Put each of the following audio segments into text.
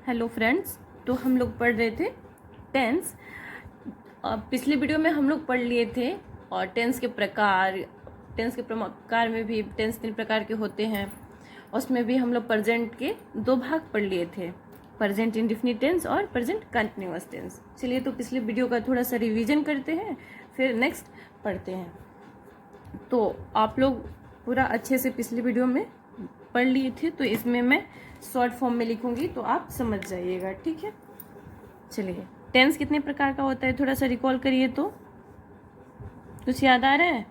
Hello friends. तो हम लोग पढ़ रहे थे टेंस। पिछले वीडियो में हम लोग पढ़ लिए थे और टेंस के प्रकार में भी टेंस 3 प्रकार के होते हैं। उसमें भी हम लोग प्रेजेंट के 2 भाग पढ़ लिए थे, प्रेजेंट इंडेफिनिट टेंस और प्रेजेंट कंटिन्यूअस टेंस। चलिए तो पिछले वीडियो का थोड़ा सा रिवीजन करते हैं, फिर नेक्स्ट पढ़ते हैं। तो आप लोग पूरा अच्छे से पिछले वीडियो में पढ़ लिए थे, तो इसमें मैं शॉर्ट फॉर्म में लिखूंगी तो आप समझ जाइएगा, ठीक है। चलिए, टेंस कितने प्रकार का होता है थोड़ा सा रिकॉल करिए तो कुछ याद आ रहा है।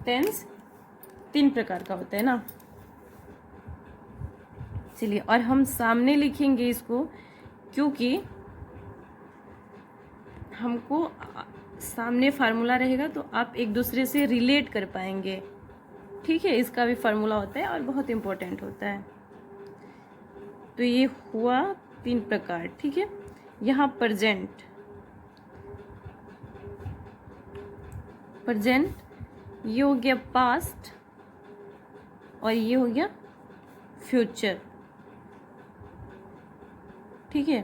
टेंस 3 प्रकार का होता है ना। चलिए, और हम सामने लिखेंगे इसको क्योंकि हमको सामने फार्मूला रहेगा तो आप एक दूसरे से रिलेट कर पाएंगे, ठीक है। इसका भी फार्मूला होता है और बहुत इंपॉर्टेंट होता है। तो ये हुआ 3 प्रकार, ठीक है। यहाँ प्रेजेंट ये हो गया पास्ट और ये हो गया फ्यूचर, ठीक है।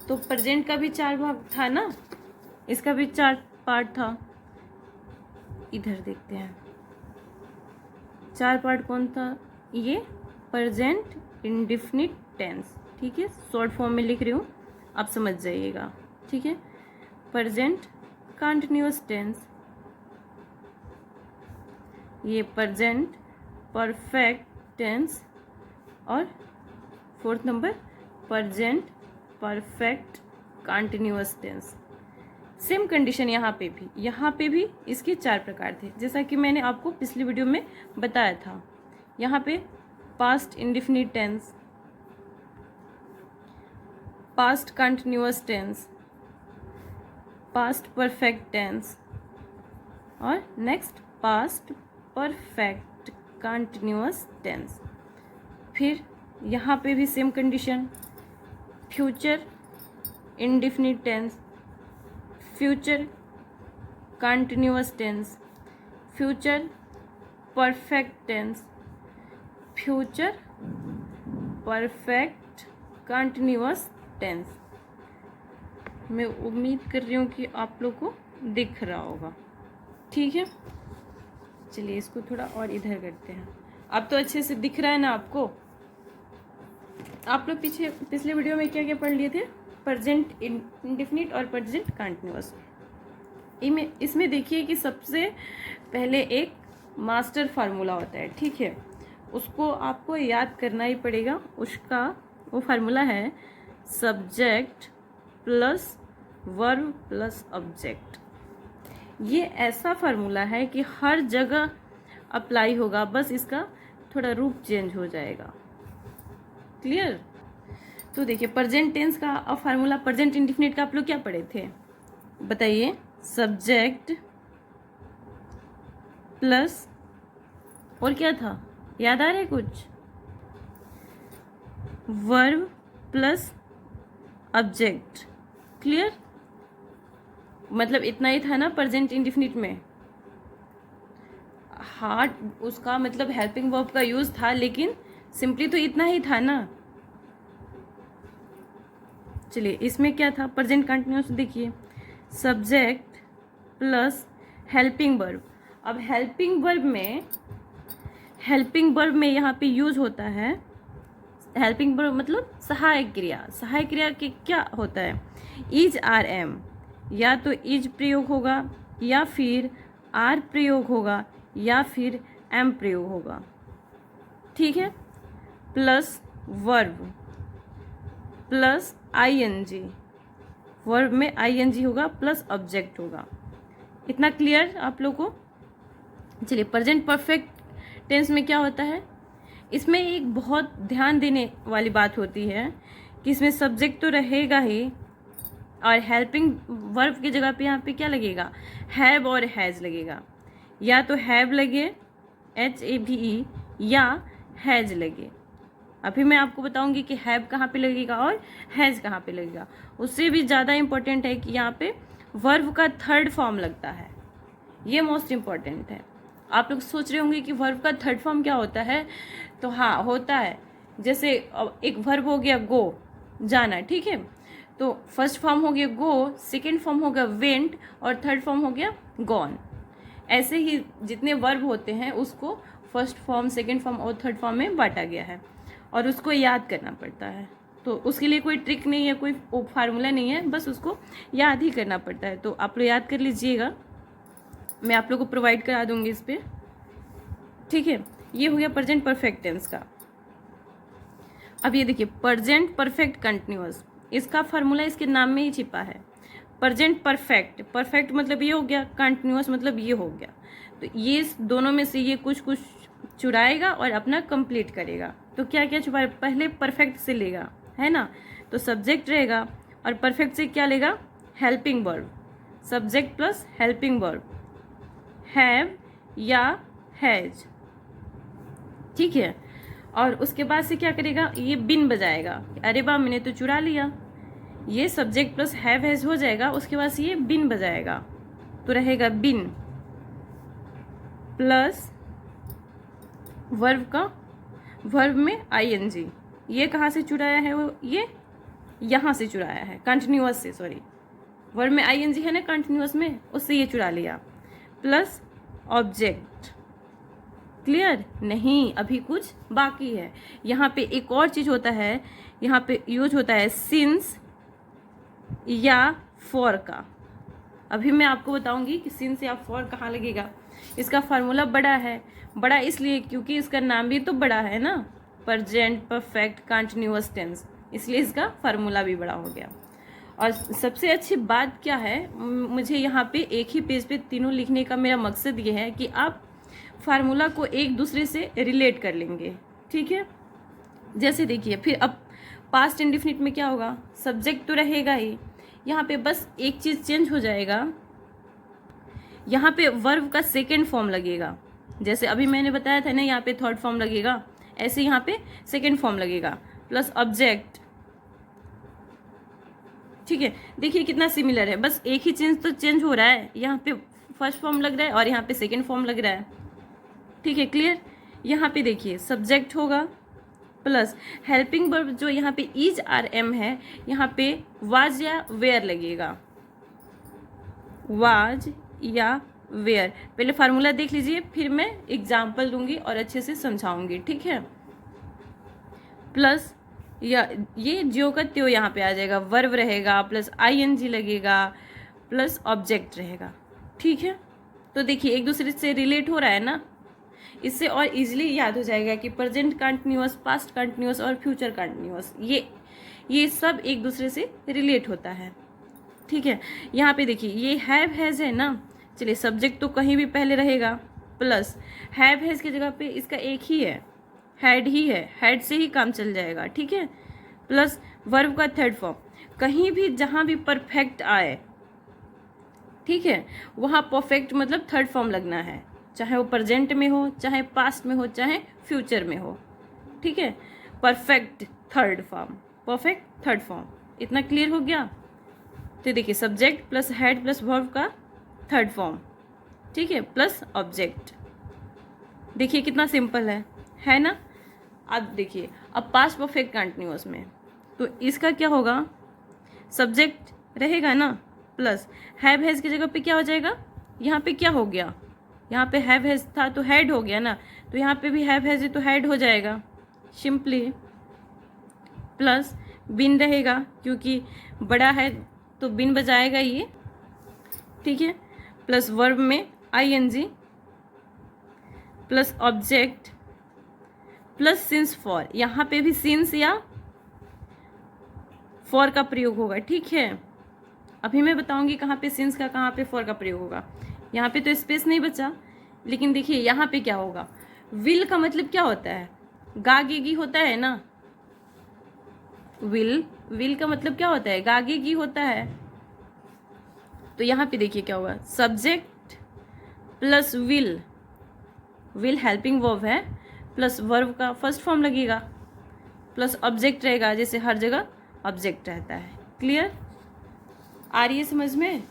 तो प्रेजेंट का भी 4 भाग था ना, इसका भी 4 पार्ट था। इधर देखते हैं 4 पार्ट कौन था। ये प्रेजेंट इंडेफिनिट टेंस, ठीक है। शॉर्ट फॉर्म में लिख रही हूँ, आप समझ जाइएगा, ठीक है। प्रेजेंट कंटिन्यूअस टेंस, ये प्रेजेंट परफेक्ट टेंस और 4th number present perfect continuous tense. Same condition यहाँ पे भी इसके 4 प्रकार थे, जैसा कि मैंने आपको पिछली वीडियो में बताया था। यहाँ पे past indefinite tense, past continuous tense, past perfect tense और next past perfect continuous tense. फिर यहाँ पे भी same condition, future indefinite tense, future continuous tense, future perfect tense, future perfect continuous tense. मैं उम्मीद कर रही हूँ कि आप लोग को दिख रहा होगा, ठीक है। चलिए, इसको थोड़ा और इधर करते हैं। अब तो अच्छे से दिख रहा है ना आपको। आप लोग पिछले वीडियो में क्या क्या पढ़ लिए थे, प्रेजेंट इंडेफिनिट और प्रेजेंट कंटिन्यूअस। इसमें देखिए कि सबसे पहले एक मास्टर फार्मूला होता है, ठीक है। उसको आपको याद करना ही पड़ेगा। वो फार्मूला है subject plus verb plus object. ये ऐसा फार्मूला है कि हर जगह अप्लाई होगा, बस इसका थोड़ा रूप चेंज हो जाएगा। क्लियर। तो देखिए, प्रेजेंट टेंस का फार्मूला, प्रेजेंट इंडेफिनिट का आप लोग क्या पढ़े थे बताइए। सब्जेक्ट प्लस और क्या था, याद आ रहा है कुछ। Verb plus object. क्लियर। मतलब इतना ही था ना प्रेजेंट इंडेफिनिट में। हार्ड उसका मतलब हेल्पिंग वर्ब का यूज था, लेकिन सिंपली तो इतना ही था ना। चलिए, इसमें क्या था प्रेजेंट कंटिन्यूअस, देखिए सब्जेक्ट प्लस हेल्पिंग वर्ब। अब हेल्पिंग वर्ब में यहाँ पे यूज होता है, हेल्पिंग वर्ब मतलब सहायक क्रिया। सहायक क्रिया के क्या होता है, इज आर एम, या तो इज प्रयोग होगा या फिर आर प्रयोग होगा या फिर एम प्रयोग होगा, ठीक है। Plus verb plus ING, verb में आईएनजी होगा प्लस ऑब्जेक्ट होगा। इतना क्लियर आप लोग को। चलिए, प्रेजेंट परफेक्ट टेंस में क्या होता है, इसमें एक बहुत ध्यान देने वाली बात होती है कि इसमें सब्जेक्ट तो रहेगा ही और हेल्पिंग वर्ब की जगह पे यहाँ पे क्या लगेगा, हैव और हैज लगेगा। या तो हैव लगे HAVE या हैज लगे। अभी मैं आपको बताऊंगी कि हैव कहाँ पे लगेगा और हैज कहाँ पे लगेगा। उससे भी ज़्यादा इम्पोर्टेंट है कि यहाँ पे वर्ब का 3rd फॉर्म लगता है, ये मोस्ट इम्पॉर्टेंट है। आप लोग सोच रहे होंगे कि वर्ब का 3rd फॉर्म क्या होता है, तो हाँ होता है जैसे एक वर्ब हो गया गो, जाना, ठीक है, तो फर्स्ट फॉर्म हो गया गो, सेकेंड फॉर्म हो गया वेंट और थर्ड फॉर्म हो गया गॉन। ऐसे ही जितने वर्ब होते हैं उसको फर्स्ट फॉर्म, सेकेंड फॉर्म और थर्ड फॉर्म में बांटा गया है और उसको याद करना पड़ता है। तो उसके लिए कोई ट्रिक नहीं है, कोई फार्मूला नहीं है, बस उसको याद ही करना पड़ता है। तो आप लोग याद कर लीजिएगा, मैं आप लोग को प्रोवाइड करा दूंगी इस पर, ठीक है। ये हो गया प्रेजेंट परफेक्ट टेंस का। अब ये देखिए प्रेजेंट परफेक्ट कंटिन्यूअस, इसका फार्मूला इसके नाम में ही छिपा है। प्रेजेंट परफेक्ट, परफेक्ट मतलब ये हो गया, कंटिन्यूअस मतलब ये हो गया। तो ये दोनों में से ये कुछ कुछ चुराएगा और अपना कंप्लीट करेगा। तो क्या क्या छुपाए, पहले परफेक्ट से लेगा, है ना, तो सब्जेक्ट रहेगा और परफेक्ट से क्या लेगा, helping verb, subject plus helping verb, have या हैज, ठीक है। और उसके बाद से क्या करेगा, ये बिन बजाएगा, अरे वाह मैंने तो चुरा लिया, ये सब्जेक्ट प्लस हैव हैज हो जाएगा, उसके बाद से ये बिन बजाएगा, तो रहेगा बिन प्लस वर्ब का, वर्ब में आईएनजी, ये कहाँ से चुराया है, वो ये यहाँ से चुराया है, कंटिन्यूअस से, सॉरी, वर्ब में आईएनजी है ना कंटिन्यूअस में, उससे ये चुरा लिया, प्लस ऑब्जेक्ट। क्लियर? नहीं, अभी कुछ बाकी है। यहाँ पे एक और चीज होता है, यहाँ पे यूज होता है सिंस या फॉर का। अभी मैं आपको बताऊंगी कि सिंस या फॉर कहाँ लगेगा। इसका फार्मूला बड़ा है, बड़ा इसलिए क्योंकि इसका नाम भी तो बड़ा है ना, प्रेजेंट परफेक्ट कंटिन्यूअस टेंस, इसलिए इसका फार्मूला भी बड़ा हो गया। और सबसे अच्छी बात क्या है, मुझे यहाँ पे एक ही पेज पे तीनों लिखने का मेरा मकसद ये है कि आप फार्मूला को एक दूसरे से रिलेट कर लेंगे, ठीक है। जैसे देखिए फिर अब पास्ट इंडेफिनिट में क्या होगा, सब्जेक्ट तो रहेगा ही, यहाँ पे बस एक चीज़ चेंज हो जाएगा, यहाँ पे वर्ब का सेकेंड फॉर्म लगेगा। जैसे अभी मैंने बताया था ना, यहाँ पे थर्ड फॉर्म लगेगा, ऐसे यहाँ पे सेकेंड फॉर्म लगेगा, प्लस ऑब्जेक्ट, ठीक है। देखिए कितना सिमिलर है, बस एक ही चेंज तो चेंज हो रहा है, यहाँ पे फर्स्ट फॉर्म लग रहा है और यहाँ पे सेकेंड फॉर्म लग रहा है, ठीक है, क्लियर। यहाँ पे देखिए सब्जेक्ट होगा प्लस हेल्पिंग वर्ब, जो यहाँ पे इज आर एम है, यहाँ पे वाज या वेयर लगेगा, वाज या वेयर। पहले फार्मूला देख लीजिए, फिर मैं एग्जाम्पल दूंगी और अच्छे से समझाऊंगी, ठीक है। प्लस या ये ज्यो का त्यो यहाँ पे आ जाएगा, वर्ब रहेगा प्लस आईएनजी लगेगा प्लस ऑब्जेक्ट रहेगा, ठीक है। तो देखिए एक दूसरे से रिलेट हो रहा है ना, इससे और इजीली याद हो जाएगा कि प्रेजेंट कंटिन्यूअस, पास्ट कंटिन्यूअस और फ्यूचर कंटिन्यूअस ये सब एक दूसरे से रिलेट होता है, ठीक है। यहाँ पे देखिए ये हैव हैज है ना, चलिए सब्जेक्ट तो कहीं भी पहले रहेगा, प्लस हैव हैज की जगह पे इसका एक ही है, हैड ही है, हैड से ही काम चल जाएगा, ठीक है। प्लस वर्ब का थर्ड फॉर्म, कहीं भी जहाँ भी परफेक्ट आए, ठीक है, वहाँ परफेक्ट मतलब थर्ड फॉर्म लगना है, चाहे वो प्रेजेंट में हो, चाहे पास्ट में हो, चाहे फ्यूचर में हो, ठीक है। Perfect third form, perfect third form, इतना क्लियर हो गया। तो देखिए subject plus head plus verb का थर्ड फॉर्म, ठीक है, प्लस ऑब्जेक्ट। देखिए कितना सिंपल है ना। अब देखिए अब पास्ट परफेक्ट कंटिन्यूअस में तो इसका क्या होगा, सब्जेक्ट रहेगा ना प्लस हैव हैज की जगह पे क्या हो जाएगा, यहाँ पे क्या हो गया, यहाँ पे हैव हैज था तो हैड हो गया ना, तो यहाँ पे भी हैव हैज है तो हैड हो जाएगा सिंपली। प्लस बिन रहेगा क्योंकि बड़ा है तो बिन बजाएगा ये, ठीक है। प्लस वर्ब में ING plus object plus since for, यहाँ पे भी सिंस या फॉर का प्रयोग होगा, ठीक है। अभी मैं बताऊंगी कहाँ पे सिंस का, कहाँ पे फॉर का प्रयोग होगा। यहाँ पे तो स्पेस नहीं बचा, लेकिन देखिए यहाँ पे क्या होगा, विल का मतलब क्या होता है, गागेगी होता है ना, विल का मतलब क्या होता है, गागेगी होता है। तो यहाँ पे देखिए क्या होगा, subject plus will helping verb है, प्लस वर्ब का फर्स्ट फॉर्म लगेगा, प्लस ऑब्जेक्ट रहेगा, जैसे हर जगह ऑब्जेक्ट रहता है। क्लियर? आ रही है समझ में?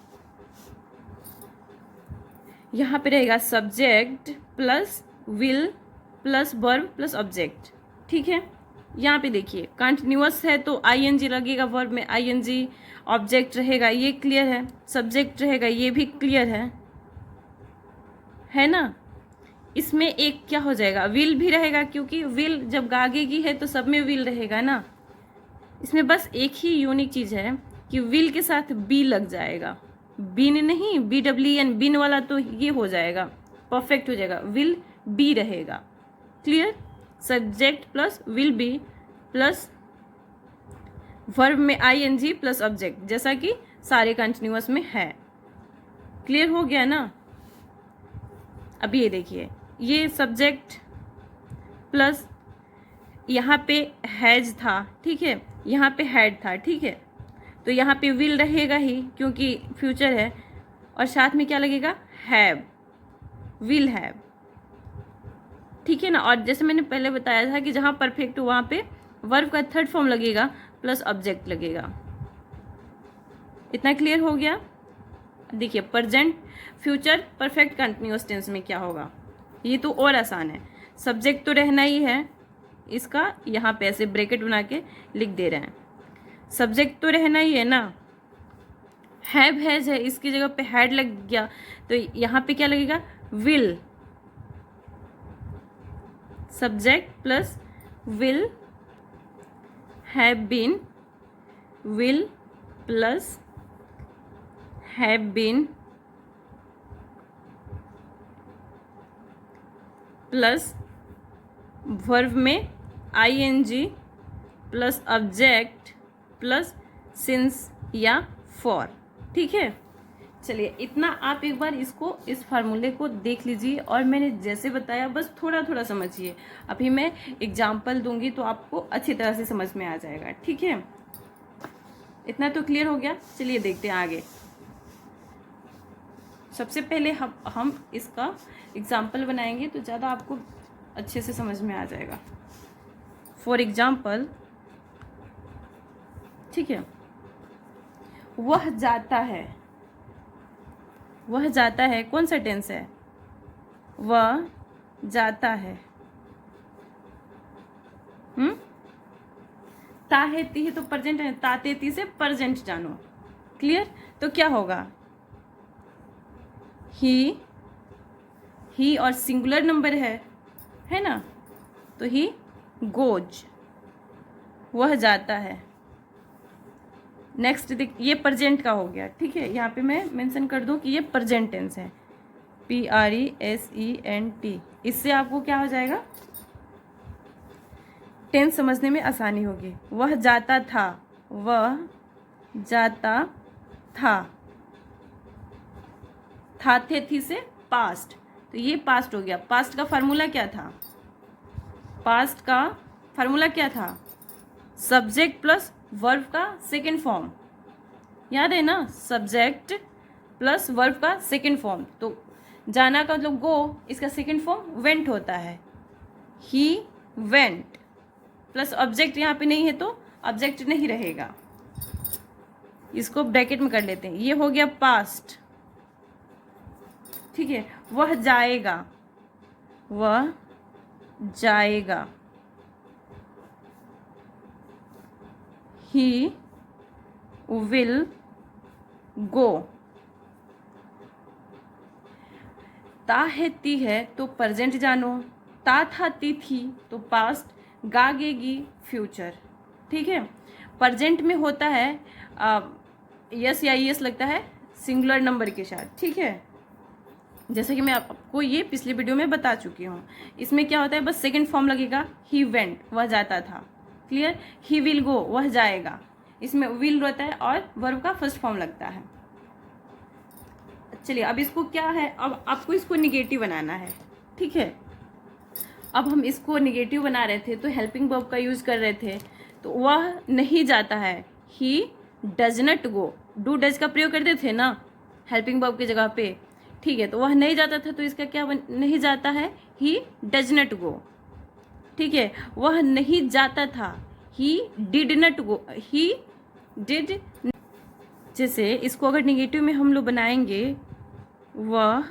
यहाँ पे रहेगा subject plus will plus verb plus object, ठीक है। यहाँ पे देखिए कंटिन्यूअस है तो आईएनजी लगेगा, वर्ब में आईएनजी, ऑब्जेक्ट रहेगा, ये क्लियर है, सब्जेक्ट रहेगा, ये भी क्लियर है ना। इसमें एक क्या हो जाएगा, विल भी रहेगा, क्योंकि विल जब गागेगी है तो सब में विल रहेगा ना। इसमें बस एक ही यूनिक चीज़ है कि विल के साथ बी लग जाएगा, बीन नहीं, BWN बिन वाला तो ये हो जाएगा, परफेक्ट हो जाएगा, विल बी रहेगा। Clear, subject plus will be plus verb में आईएनजी प्लस ऑब्जेक्ट, जैसा कि सारे कंटिन्यूअस में है। क्लियर हो गया ना। अब ये देखिए, ये सब्जेक्ट प्लस यहाँ पे हैज था, ठीक है, यहाँ पे हैड था, ठीक है, तो यहाँ पे विल रहेगा ही क्योंकि फ्यूचर है, और साथ में क्या लगेगा, हैव, विल हैव, ठीक है ना। और जैसे मैंने पहले बताया था कि जहाँ परफेक्ट हो वहाँ पे वर्ब का थर्ड फॉर्म लगेगा प्लस ऑब्जेक्ट लगेगा। इतना क्लियर हो गया। देखिए present, future, perfect continuous tense में क्या होगा, ये तो और आसान है। सब्जेक्ट तो रहना ही है, इसका यहाँ पे ऐसे ब्रैकेट बना के लिख दे रहे हैं, सब्जेक्ट तो रहना ही है ना। हैव हैज है, इसकी जगह पे हैड लग गया, तो यहाँ पे क्या लगेगा, will, subject plus will, have been, will plus have been plus verb में ING plus object plus since या फॉर, ठीक है। चलिए इतना आप एक बार इसको, इस फार्मूले को देख लीजिए, और मैंने जैसे बताया बस थोड़ा थोड़ा समझिए। अभी मैं एग्जाम्पल दूंगी तो आपको अच्छी तरह से समझ में आ जाएगा, ठीक है। इतना तो क्लियर हो गया। चलिए देखते हैं आगे। सबसे पहले हम इसका एग्जाम्पल बनाएंगे तो ज़्यादा आपको अच्छे से समझ में आ जाएगा। फॉर एग्जाम्पल, ठीक है, वह जाता है, वह जाता है, कौन सा टेंस है, वह जाता है। ताहेती है तो प्रेजेंट है, तातेती से प्रेजेंट जानो। क्लियर, तो क्या होगा, ही और सिंगुलर नंबर है ना, तो ही गोज, वह जाता है। नेक्स्ट देख, ये प्रेजेंट का हो गया, ठीक है, यहाँ पे मैं मेंशन कर दूं कि ये प्रेजेंट टेंस है, PRESENT। इससे आपको क्या हो जाएगा, टेंस समझने में आसानी होगी। वह जाता था, वह जाता था, था थे थी से पास्ट, तो ये पास्ट हो गया। पास्ट का फार्मूला क्या था, पास्ट का फार्मूला क्या था, सब्जेक्ट प्लस वर्ब का सेकेंड फॉर्म, याद है ना, सब्जेक्ट प्लस वर्ब का सेकेंड फॉर्म। तो जाना का मतलब गो, इसका सेकेंड फॉर्म वेंट होता है, ही वेंट, प्लस ऑब्जेक्ट यहाँ पे नहीं है तो ऑब्जेक्ट नहीं रहेगा, इसको ब्रैकेट में कर लेते हैं। ये हो गया पास्ट, ठीक है। वह जाएगा, वह जाएगा, ही विल गो। ता है ती है तो प्रेजेंट जानो, ता था ती थी तो पास्ट, गागेगी फ्यूचर, ठीक है। प्रेजेंट में होता है यस या ईएस लगता है सिंगुलर नंबर के साथ, ठीक है, जैसा कि मैं आपको ये पिछले वीडियो में बता चुकी हूँ। इसमें क्या होता है, बस सेकंड फॉर्म लगेगा, ही वेंट, वह जाता था। क्लियर, ही विल गो, वह जाएगा, इसमें विल रहता है और वर्ब का फर्स्ट फॉर्म लगता है। चलिए अब इसको क्या है, अब आपको इसको निगेटिव बनाना है, ठीक है। अब हम इसको निगेटिव बना रहे थे तो हेल्पिंग वर्ब का यूज कर रहे थे, तो वह नहीं जाता है, he does not go, do does का प्रयोग करते थे ना हेल्पिंग वर्ब की जगह पे, ठीक है। तो वह नहीं जाता था तो इसका क्या नहीं जाता है, ही डज नॉट गो, ठीक है। वह नहीं जाता था, he did not go, he did. जैसे इसको अगर निगेटिव में हम लोग बनाएंगे, वह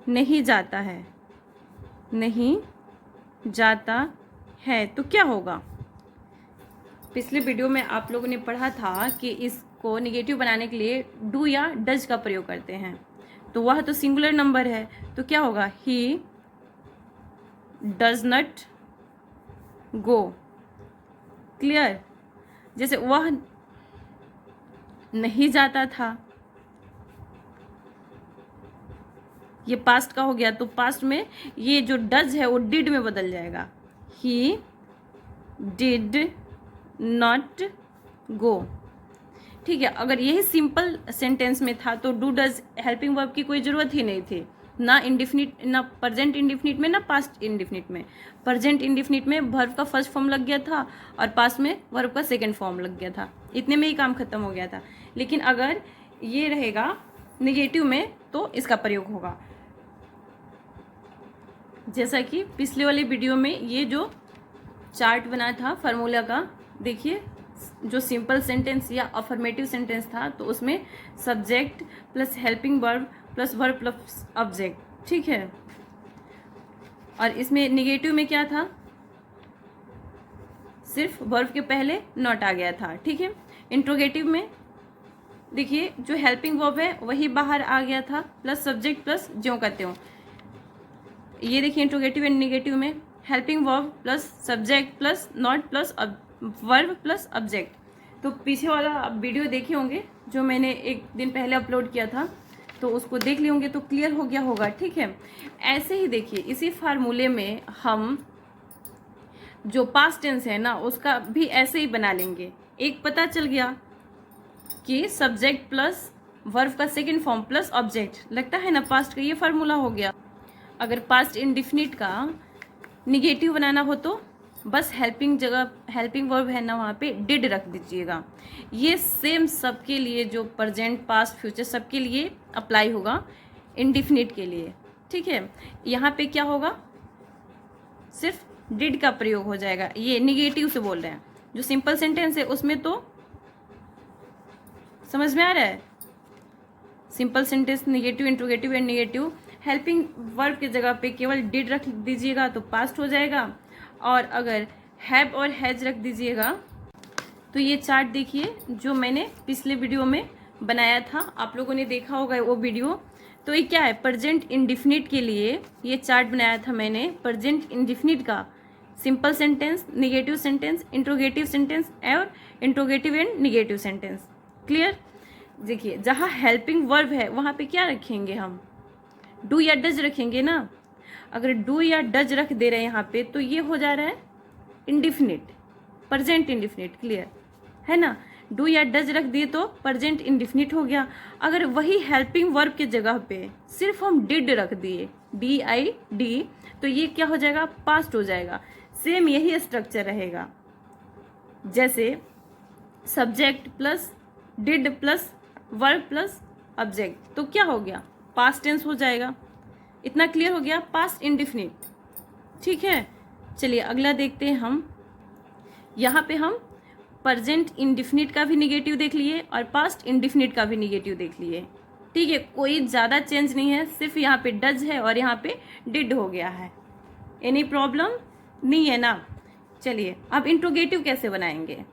नहीं जाता है, नहीं जाता है तो क्या होगा? पिछले वीडियो में आप लोगों ने पढ़ा था कि इसको निगेटिव बनाने के लिए डू या डज का प्रयोग करते हैं, तो वह तो सिंगुलर नंबर है, तो क्या होगा? He does not go. Clear? जैसे वह नहीं जाता था, ये पास्ट का हो गया, तो पास्ट में ये जो डज है वो डिड में बदल जाएगा। He did not go. ठीक है, अगर यही सिंपल सेंटेंस में था तो डू डज हेल्पिंग वर्ब की कोई ज़रूरत ही नहीं थी, ना इंडिफिनिट, ना प्रेजेंट इंडिफिनिट में, ना पास्ट इंडिफिनिट में। प्रेजेंट इंडिफिनिट में वर्ब का फर्स्ट फॉर्म लग गया था और पास्ट में वर्ब का सेकंड फॉर्म लग गया था, इतने में ही काम खत्म हो गया था। लेकिन अगर ये रहेगा निगेटिव में तो इसका प्रयोग होगा। जैसा कि पिछले वाले वीडियो में ये जो चार्ट बना था फार्मूला का, देखिए जो सिंपल सेंटेंस या अफर्मेटिव सेंटेंस था तो उसमें subject plus helping verb plus verb plus object, ठीक है। और इसमें निगेटिव में क्या था? सिर्फ वर्ब के पहले नॉट आ गया था, ठीक है। इंट्रोगेटिव में देखिए जो हेल्पिंग वर्ब है वही बाहर आ गया था, प्लस सब्जेक्ट प्लस ज्यों का त्यों। ये देखिए इंट्रोगेटिव एंड निगेटिव में helping verb plus subject plus not plus verb plus object. तो पीछे वाला आप वीडियो देखे होंगे जो मैंने एक दिन पहले अपलोड किया था, तो उसको देख लिए होंगे तो क्लियर हो गया होगा, ठीक है। ऐसे ही देखिए इसी फार्मूले में हम जो पास्ट टेंस है ना उसका भी ऐसे ही बना लेंगे। एक पता चल गया कि सब्जेक्ट प्लस वर्ब का सेकेंड फॉर्म प्लस ऑब्जेक्ट लगता है ना पास्ट का, ये फार्मूला हो गया। अगर पास्ट इंडिफिनिट का निगेटिव बनाना हो तो बस हेल्पिंग जगह हेल्पिंग वर्ब है ना वहाँ पे डिड रख दीजिएगा। ये सेम सबके लिए, जो प्रेजेंट पास्ट फ्यूचर सबके लिए अप्लाई होगा इंडिफिनिट के लिए, ठीक है। यहाँ पे क्या होगा? सिर्फ डिड का प्रयोग हो जाएगा। ये निगेटिव से बोल रहे हैं, जो सिंपल सेंटेंस है उसमें तो समझ में आ रहा है। Simple sentence negative, interrogative and negative, helping verb की जगह पे केवल डिड रख दीजिएगा तो पास्ट हो जाएगा, और अगर हैव और हैज रख दीजिएगा तो ये चार्ट देखिए जो मैंने पिछले वीडियो में बनाया था, आप लोगों ने देखा होगा वो वीडियो। तो ये क्या है? प्रेजेंट इंडिफिनिट के लिए ये चार्ट बनाया था मैंने। प्रेजेंट इंडिफिनिट का simple sentence, negative sentence, interrogative sentence और interrogative and negative sentence. Clear? देखिए जहाँ हेल्पिंग वर्ब है वहाँ पे क्या रखेंगे हम? डू या डज रखेंगे ना। अगर डू या डज रख दे रहे हैं यहाँ पे तो ये हो जा रहा है इंडिफिनिट, प्रेजेंट इंडिफिनिट। क्लियर है ना? डू या डज रख दिए तो प्रेजेंट इंडिफिनिट हो गया। अगर वही हेल्पिंग वर्ब के जगह पे सिर्फ हम डिड रख दिए, DID, तो ये क्या हो जाएगा? पास्ट हो जाएगा। सेम यही स्ट्रक्चर रहेगा, जैसे subject plus did plus verb plus object, तो क्या हो गया? पास्ट टेंस हो जाएगा। इतना क्लियर हो गया? पास्ट इंडिफिनिट, ठीक है। चलिए अगला देखते हैं हम। यहाँ पे हम प्रेजेंट इंडिफिनिट का भी निगेटिव देख लिए और पास्ट इंडिफिनिट का भी निगेटिव देख लिए, ठीक है। कोई ज़्यादा चेंज नहीं है, सिर्फ यहाँ पे डज है और यहाँ पे डिड हो गया है। एनी प्रॉब्लम नहीं है ना? चलिए अब इंट्रोगेटिव कैसे बनाएंगे?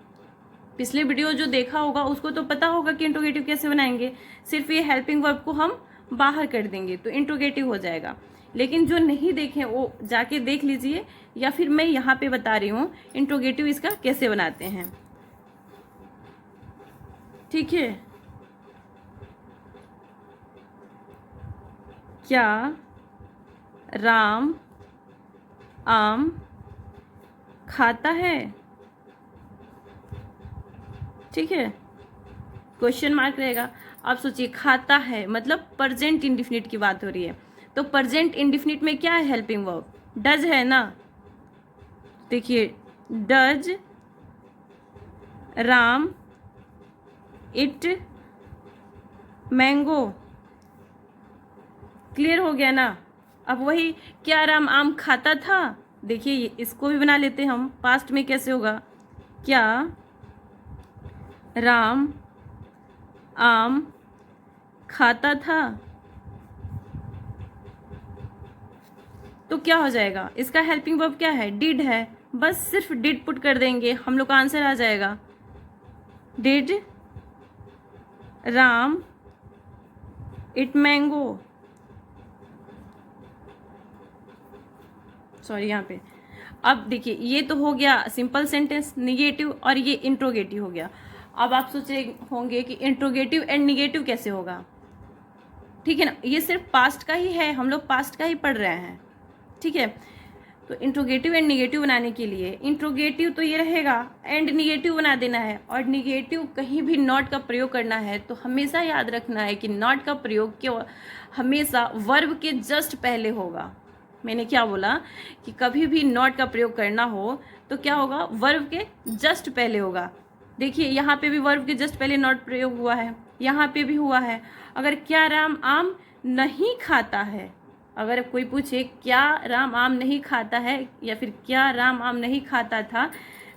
पिछले वीडियो जो देखा होगा उसको तो पता होगा कि इंट्रोगेटिव कैसे बनाएंगे। सिर्फ ये हेल्पिंग वर्ब को हम बाहर कर देंगे तो इंट्रोगेटिव हो जाएगा। लेकिन जो नहीं देखे वो जाके देख लीजिए, या फिर मैं यहाँ पे बता रही हूँ इंट्रोगेटिव इसका कैसे बनाते हैं, ठीक है। क्या राम आम खाता है? ठीक है, क्वेश्चन मार्क रहेगा। आप सोचिए खाता है मतलब प्रेजेंट इंडिफिनिट की बात हो रही है, तो प्रेजेंट इंडिफिनिट में क्या है? हेल्पिंग वर्ब डज है ना। देखिए does Ram it mango. Clear हो गया ना? अब वही क्या राम आम खाता था, देखिए इसको भी बना लेते हैं हम। पास्ट में कैसे होगा? क्या राम आम खाता था, तो क्या हो जाएगा? इसका हेल्पिंग वर्ब क्या है? डिड है, बस सिर्फ डिड पुट कर देंगे, हम लोग का आंसर आ जाएगा। Did Ram it mango, sorry यहाँ पे। अब देखिए ये तो हो गया सिंपल सेंटेंस, निगेटिव, और ये इंट्रोगेटिव हो गया। अब आप सोच रहे होंगे कि इंट्रोगेटिव एंड निगेटिव कैसे होगा, ठीक है ना, ये सिर्फ पास्ट का ही है, हम लोग पास्ट का ही पढ़ रहे हैं, ठीक है। तो इंट्रोगेटिव एंड निगेटिव बनाने के लिए इंट्रोगेटिव तो ये रहेगा, एंड निगेटिव बना देना है, और निगेटिव कहीं भी नॉट का प्रयोग करना है तो हमेशा याद रखना है कि नॉट का प्रयोग क्यों हमेशा वर्ब के जस्ट पहले होगा। मैंने क्या बोला कि कभी भी नॉट का प्रयोग करना हो तो क्या होगा, वर्ब के जस्ट पहले होगा। देखिए यहाँ पे भी वर्ब के जस्ट पहले नॉट प्रयोग हुआ है, यहाँ पे भी हुआ है। अगर क्या राम आम नहीं खाता है, अगर कोई पूछे क्या राम आम नहीं खाता है या फिर क्या राम आम नहीं खाता था,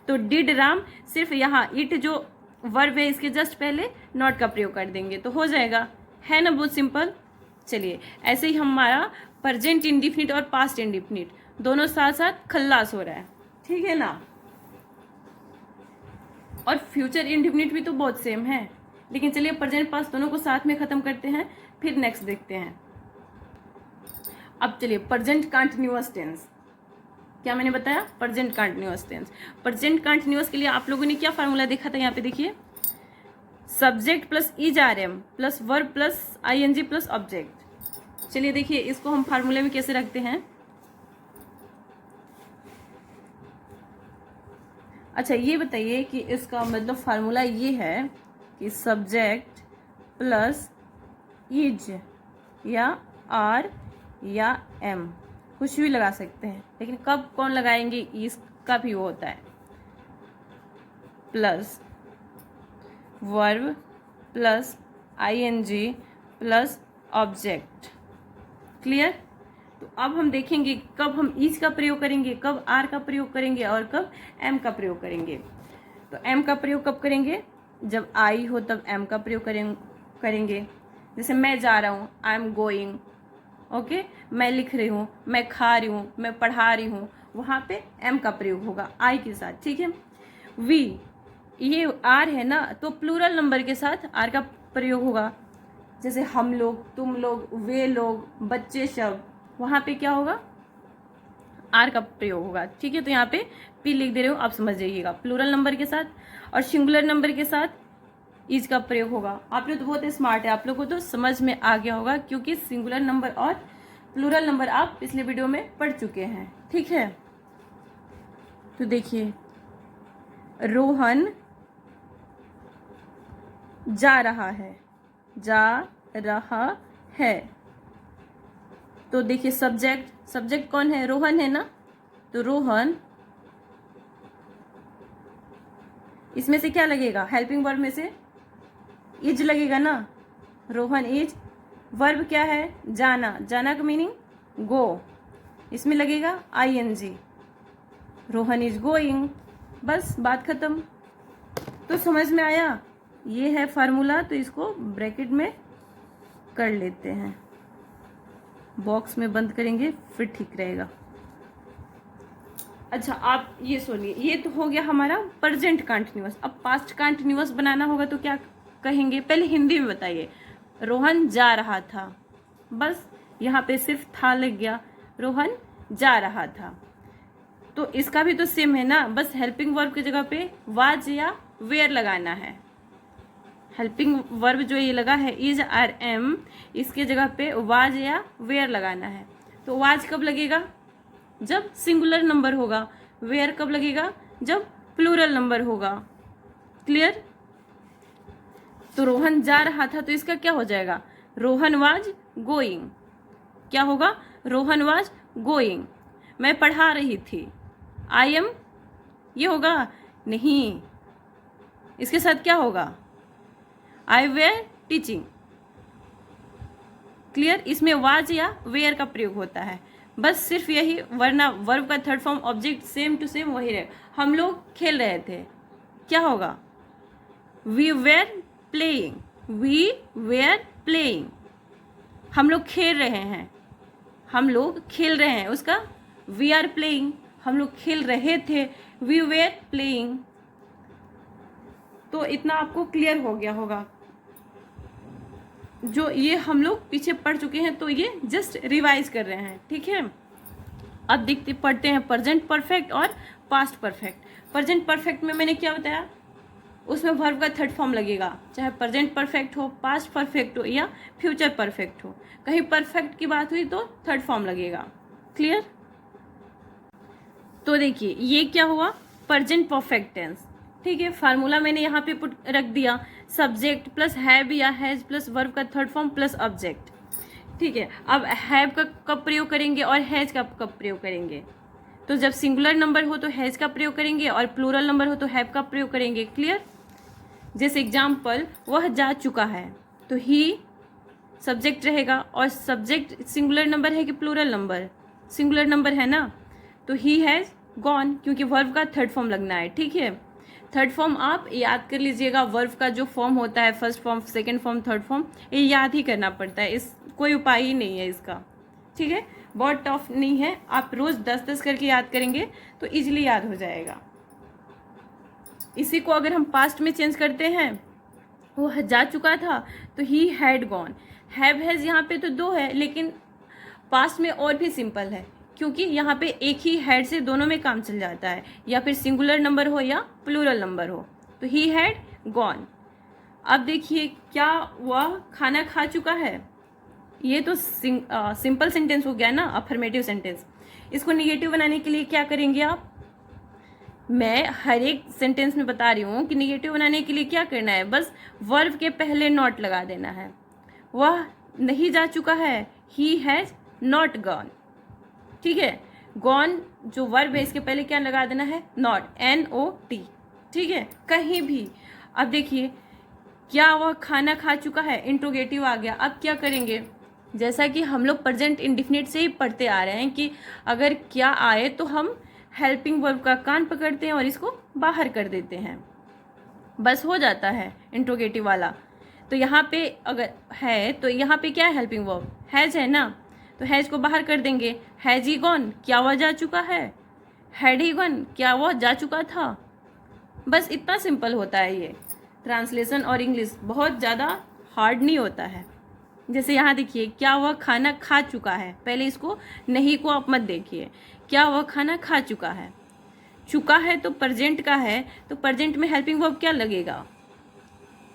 तो डिड राम सिर्फ यहाँ इट जो वर्ब है इसके जस्ट पहले नॉट का प्रयोग कर देंगे तो हो जाएगा, है ना, बहुत सिंपल। चलिए ऐसे ही हमारा प्रेजेंट इंडिफिनिट और पास्ट इंडिफिनिट दोनों साथ साथ खल्लास हो रहा है, ठीक है ना। और फ्यूचर इंडिफिनिट भी तो बहुत सेम है, लेकिन चलिए प्रेजेंट पास्ट दोनों को साथ में खत्म करते हैं, फिर नेक्स्ट देखते हैं। अब चलिए प्रेजेंट कंटीन्यूअस टेंस, क्या मैंने बताया, present continuous tense. Present continuous के लिए आप लोगों ने क्या फार्मूला देखा था, यहाँ पे देखिए, subject plus is are am plus verb plus ING plus object. चलिए देखिए इसको हम फार्मूले में कैसे रखते हैं। अच्छा ये बताइए कि इसका मतलब फार्मूला ये है कि सब्जेक्ट प्लस इज या आर या एम कुछ भी लगा सकते हैं, लेकिन कब कौन लगाएंगे इसका भी वो होता है, plus verb plus ING plus object. Clear. तो अब हम देखेंगे कब हम इज का प्रयोग करेंगे, कब आर का प्रयोग करेंगे और कब एम का प्रयोग करेंगे। तो एम का प्रयोग कब करेंगे, जब आई हो तब एम का प्रयोग करेंगे। जैसे मैं जा रहा हूँ, आई एम गोइंग, ओके, मैं लिख रही हूँ, मैं खा रही हूँ, मैं पढ़ा रही हूँ, वहाँ पे एम का प्रयोग होगा आई के साथ, ठीक है। वी, ये आर है ना, तो प्लूरल नंबर के साथ आर का प्रयोग होगा। जैसे हम लोग, तुम लोग, वे लोग, बच्चे सब, वहाँ पे क्या होगा, आर का प्रयोग होगा, ठीक है। तो यहाँ पे पी लिख दे रहे हो, आप समझ जाइएगा, प्लूरल नंबर के साथ। और सिंगुलर नंबर के साथ इज का प्रयोग होगा। आप लोग तो बहुत स्मार्ट है, आप लोग को तो समझ में आ गया होगा, क्योंकि सिंगुलर नंबर और प्लूरल नंबर आप पिछले वीडियो में पढ़ चुके हैं, ठीक है। तो देखिए रोहन जा रहा है, जा रहा है, तो देखिए सब्जेक्ट कौन है, रोहन है ना, तो रोहन, इसमें से क्या लगेगा, हेल्पिंग वर्ब में से इज लगेगा ना, रोहन इज। वर्ब क्या है, जाना, जाना का मीनिंग गो, इसमें लगेगा आईएनजी, रोहन इज गोइंग। बस बात खत्म। तो समझ में आया, ये है फार्मूला, तो इसको ब्रैकेट में कर लेते हैं, बॉक्स में बंद करेंगे फिर ठीक रहेगा। अच्छा आप ये सुनिए, ये तो हो गया हमारा प्रेजेंट कंटिन्यूअस। अब पास्ट कंटिन्यूअस बनाना होगा तो क्या कहेंगे, पहले हिंदी में बताइए। रोहन जा रहा था, बस यहाँ पे सिर्फ था लग गया, रोहन जा रहा था। तो इसका भी तो सेम है ना, बस हेल्पिंग वर्ब की जगह पे वाज या वेयर लगाना है। हेल्पिंग वर्ब जो ये लगा है इज आर एम, इसके जगह पे वाज या वेयर लगाना है। तो वाज कब लगेगा, जब सिंगुलर नंबर होगा। वेयर कब लगेगा, जब प्लूरल नंबर होगा। क्लियर। तो रोहन जा रहा था, तो इसका क्या हो जाएगा, रोहन वाज गोइंग। क्या होगा, रोहन वाज गोइंग। मैं पढ़ा रही थी, आई एम, ये होगा नहीं, इसके साथ क्या होगा, आई वेयर टीचिंग। क्लियर। इसमें वाज या वेयर का प्रयोग होता है, बस सिर्फ यही, वरना वर्ब का third form object same to same वही रहे। हम लोग खेल रहे थे, क्या होगा, we were playing, we were playing. हम लोग खेल रहे हैं, हम लोग खेल रहे हैं, उसका वी आर प्लेइंग। हम लोग खेल रहे थे, वी वेर प्लेइंग। तो इतना आपको क्लियर हो गया होगा। जो ये हम लोग पीछे पढ़ चुके हैं तो ये जस्ट रिवाइज कर रहे हैं, ठीक है। अब देखते पढ़ते हैं प्रेजेंट परफेक्ट और पास्ट परफेक्ट। प्रेजेंट परफेक्ट में मैंने क्या बताया, उसमें वर्ब का थर्ड फॉर्म लगेगा, चाहे प्रेजेंट परफेक्ट हो, पास्ट परफेक्ट हो या फ्यूचर परफेक्ट हो। कहीं परफेक्ट की बात हुई तो थर्ड फॉर्म लगेगा। क्लियर? तो देखिए ये क्या हुआ, प्रेजेंट परफेक्ट टेंस, ठीक है। फार्मूला मैंने यहाँ पे पुट रख दिया, सब्जेक्ट प्लस हैव या हैज प्लस वर्ब का थर्ड फॉर्म प्लस ऑब्जेक्ट, ठीक है। अब हैव का कब प्रयोग करेंगे और हैज का कब प्रयोग करेंगे, तो जब सिंगुलर नंबर हो तो हैज का प्रयोग करेंगे और प्लूरल नंबर हो तो हैव का प्रयोग करेंगे। क्लियर? जैसे एग्जाम्पल, वह जा चुका है, तो ही सब्जेक्ट रहेगा, और सब्जेक्ट सिंगुलर नंबर है कि प्लूरल नंबर, सिंगुलर नंबर है ना, तो ही हैज़ गॉन, क्योंकि वर्ब का थर्ड फॉर्म लगना है, ठीक है। थर्ड फॉर्म आप याद कर लीजिएगा, वर्ब का जो फॉर्म होता है, first form, second form, third form, ये याद ही करना पड़ता है, इस कोई उपाय ही नहीं है इसका, ठीक है। बहुत टफ नहीं है, आप रोज 10-10 करके याद करेंगे तो इजीली याद हो जाएगा। इसी को अगर हम पास्ट में चेंज करते हैं, वो जा चुका था तो he had gone, have has यहाँ पे तो दो है, लेकिन पास्ट में और भी सिंपल है, क्योंकि यहाँ पे एक ही हैड से दोनों में काम चल जाता है, या फिर सिंगुलर नंबर हो या प्लूरल नंबर हो, तो ही हैड गॉन। अब देखिए क्या वह खाना खा चुका है, ये तो सिंपल सेंटेंस हो गया ना, अफर्मेटिव सेंटेंस। इसको निगेटिव बनाने के लिए क्या करेंगे आप, मैं हर एक सेंटेंस में बता रही हूँ कि निगेटिव बनाने के लिए क्या करना है, बस वर्ब के पहले नॉट लगा देना है। वह नहीं जा चुका है, ही हैज नॉट गॉन, ठीक है। गॉन जो वर्ब है इसके पहले क्या लगा देना है, नॉट, NOT, ठीक है, कहीं भी। अब देखिए क्या वह खाना खा चुका है, इंट्रोगेटिव आ गया। अब क्या करेंगे, जैसा कि हम लोग प्रेजेंट इंडिफिनिट से ही पढ़ते आ रहे हैं कि अगर क्या आए तो हम हेल्पिंग वर्ब का कान पकड़ते हैं और इसको बाहर कर देते हैं, बस हो जाता है इंट्रोगेटिव वाला। तो यहाँ पे अगर है तो यहाँ पे क्या है, हेल्पिंग वर्ब हैज है ना, तो हैज को बाहर कर देंगे। हैज ही गॉन, क्या वह जा चुका है, हैड ही गॉन, क्या वह जा चुका था। बस इतना सिंपल होता है ये ट्रांसलेशन, और इंग्लिश बहुत ज़्यादा हार्ड नहीं होता है। जैसे यहाँ देखिए, क्या वह खाना खा चुका है, पहले इसको नहीं को आप मत देखिए, क्या वह खाना खा चुका है, चुका है तो प्रेजेंट का है, तो प्रेजेंट में हेल्पिंग वर्ब क्या लगेगा,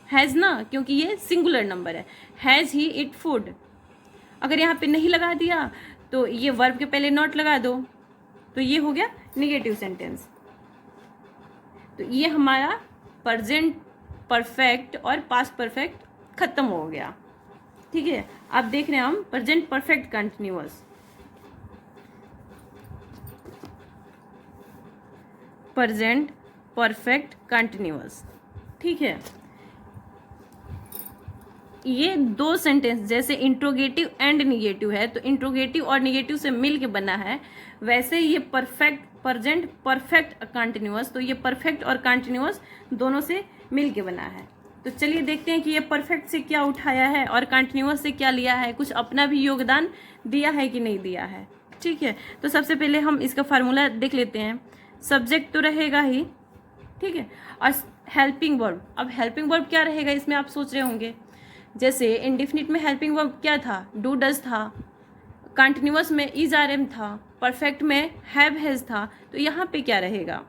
हैज़ ना, क्योंकि ये सिंगुलर नंबर है। हैज़ ही इट फूड, अगर यहाँ पे नहीं लगा दिया तो ये वर्ब के पहले नॉट लगा दो, तो ये हो गया निगेटिव सेंटेंस। तो ये हमारा प्रेजेंट परफेक्ट और पास्ट परफेक्ट खत्म हो गया, ठीक है। अब देख रहे हैं हम present perfect continuous. Present perfect continuous, ठीक है। ये दो सेंटेंस जैसे इंट्रोगेटिव एंड निगेटिव है, तो इंट्रोगेटिव और निगेटिव से मिल के बना है, वैसे ये परफेक्ट प्रेजेंट परफेक्ट कंटिन्यूअस, तो ये परफेक्ट और कंटिन्यूअस दोनों से मिल के बना है। तो चलिए देखते हैं कि ये परफेक्ट से क्या उठाया है और कंटिन्यूअस से क्या लिया है, कुछ अपना भी योगदान दिया है कि नहीं दिया है, ठीक है। तो सबसे पहले हम इसका फार्मूला देख लेते हैं। सब्जेक्ट तो रहेगा ही, ठीक है, और हेल्पिंग वर्ब। अब हेल्पिंग वर्ब क्या रहेगा इसमें आप सोच रहे होंगे, जैसे इंडिफिनिट में हेल्पिंग वर्ब क्या था, डू डज था, कंटिन्यूअस में इज आर एम था, परफेक्ट में हैव हैज था, तो यहाँ पे क्या रहेगा।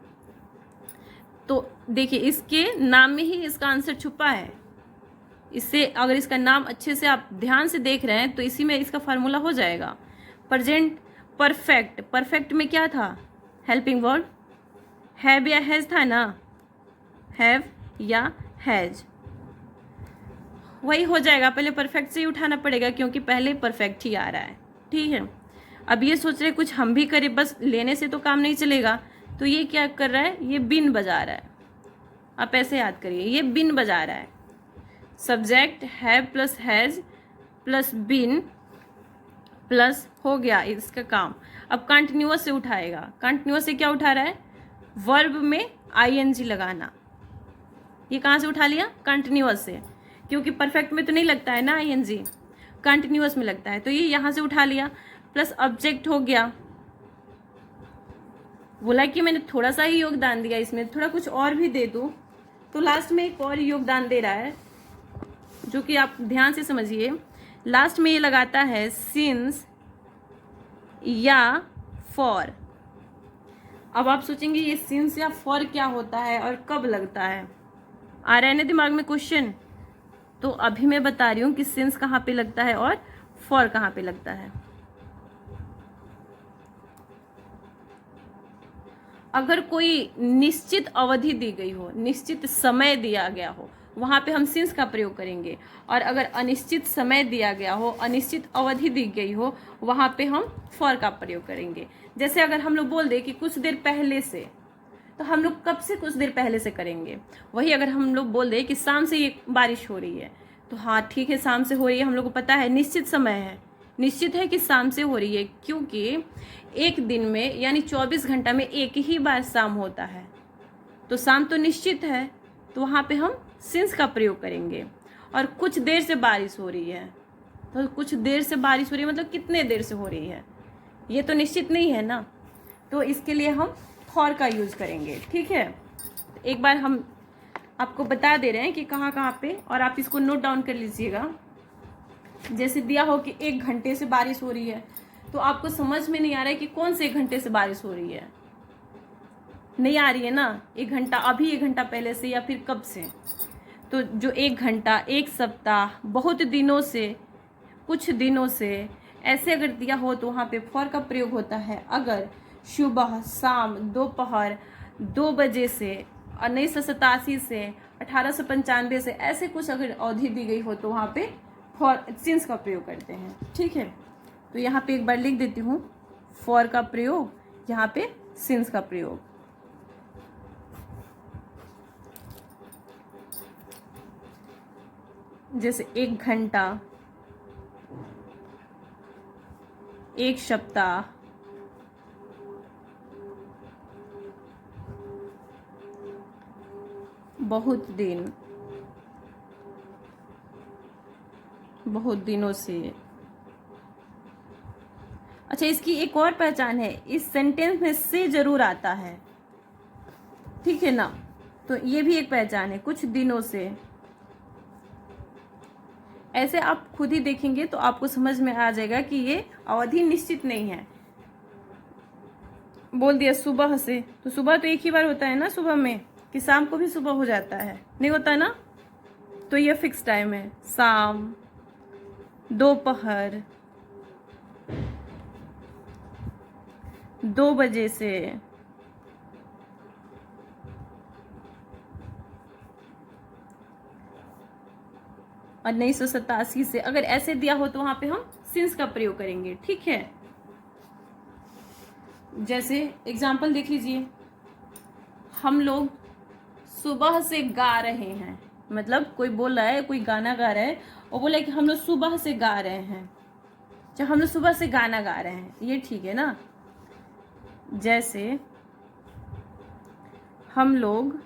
तो देखिए इसके नाम में ही इसका आंसर छुपा है। इससे अगर इसका नाम अच्छे से आप ध्यान से देख रहे हैं तो इसी में इसका फार्मूला हो जाएगा। प्रेजेंट परफेक्ट, परफेक्ट में क्या था, हेल्पिंग वर्ब हैव या हैज था ना, हैव या हैज, वही हो जाएगा। पहले परफेक्ट से ही उठाना पड़ेगा क्योंकि पहले परफेक्ट ही आ रहा है, ठीक है। अब ये सोच रहे कुछ हम भी करें, बस लेने से तो काम नहीं चलेगा, तो ये क्या कर रहा है, ये बिन बजा रहा है। आप ऐसे याद करिए, ये बिन बजा रहा है। Subject have plus has plus been plus हो गया इसका काम। अब कंटिन्यूअस से उठाएगा, कंटिन्यूअस से क्या उठा रहा है, वर्ब में ING लगाना। ये कहाँ से उठा लिया, कंटिन्यूअस से, क्योंकि परफेक्ट में तो नहीं लगता है ना ING, कंटिन्यूअस में लगता है, तो ये यहाँ से उठा लिया। प्लस ऑब्जेक्ट हो गया, बोला कि मैंने थोड़ा सा ही योगदान दिया, इसमें थोड़ा कुछ और भी दे दूं, तो लास्ट में एक और योगदान दे रहा है, जो कि आप ध्यान से समझिए। लास्ट में ये लगाता है सिंस या फॉर। अब आप सोचेंगे ये सिंस या फॉर क्या होता है और कब लगता है? आ रहा है ना दिमाग में क्वेश्चन? तो अभी मैं बता रही हूँ कि सिंस कहाँ पे लगता है और फॉर कहाँ पे लगता है। अगर कोई निश्चित अवधि दी गई हो, निश्चित समय दिया गया हो, वहां पे हम सिंस का प्रयोग करेंगे। और अगर अनिश्चित समय दिया गया हो, अनिश्चित अवधि दी गई हो, वहां पे हम फॉर का प्रयोग करेंगे। जैसे अगर हम लोग बोल दे कि कुछ देर पहले से, तो हम लोग कब से कुछ देर पहले से करेंगे। वही अगर हम लोग बोल दे कि शाम से ये बारिश हो रही है, तो हाँ ठीक है, शाम से हो रही है, हम लोग को पता है, निश्चित समय है, निश्चित है कि शाम से हो रही है, क्योंकि एक दिन में यानी 24 घंटा में एक ही बार शाम होता है, तो शाम तो निश्चित है, तो वहाँ पे हम सिंस का प्रयोग करेंगे। और कुछ देर से बारिश हो रही है, तो कुछ देर से बारिश हो रही है मतलब कितने देर से हो रही है, ये तो निश्चित नहीं है ना, तो इसके लिए हम फॉर का यूज़ करेंगे। ठीक है, एक बार हम आपको बता दे रहे हैं कि कहाँ कहाँ पे, और आप इसको नोट डाउन कर लीजिएगा। जैसे दिया हो कि 1 घंटे से बारिश हो रही है, तो आपको समझ में नहीं आ रहा है कि कौन से 1 घंटे से बारिश हो रही है, नहीं आ रही है ना, 1 घंटा अभी, 1 घंटा पहले से, या फिर कब से। तो जो 1 घंटा, 1 सप्ताह, बहुत दिनों से, कुछ दिनों से, ऐसे अगर दिया हो तो वहाँ पे फॉर का प्रयोग होता है। अगर सुबह, शाम, दोपहर 2 बजे से, 1987 से, 1895 से, ऐसे कुछ अगर अवधि दी गई हो तो वहाँ पे फॉर सिंस का प्रयोग करते हैं। ठीक है, तो यहाँ पे एक बार लिख देती हूँ, फॉर का प्रयोग, यहाँ पे सिंस का प्रयोग। जैसे 1 घंटा, 1 सप्ताह, बहुत दिन, बहुत दिनों से। अच्छा, इसकी एक और पहचान है, इस सेंटेंस में से जरूर आता है, ठीक है ना, तो ये भी एक पहचान है, कुछ दिनों से। ऐसे आप खुद ही देखेंगे तो आपको समझ में आ जाएगा कि ये अवधि निश्चित नहीं है। बोल दिया सुबह से, तो सुबह तो एक ही बार होता है ना सुबह में, कि शाम को भी सुबह हो जाता है, नहीं होता ना, तो ये फिक्स टाइम है, शाम, दोपहर, 2 बजे से, और 1987 से। अगर ऐसे दिया हो तो वहां पे हम सिंस का प्रयोग करेंगे। ठीक है, जैसे एग्जाम्पल देख लीजिए, हम लोग सुबह से गा रहे हैं, मतलब कोई बोल रहा है, कोई गाना गा रहा है, और बोला कि हम लोग सुबह से गा रहे हैं, जब हम लोग सुबह से गाना गा रहे हैं, ये ठीक है ना। जैसे हम लोग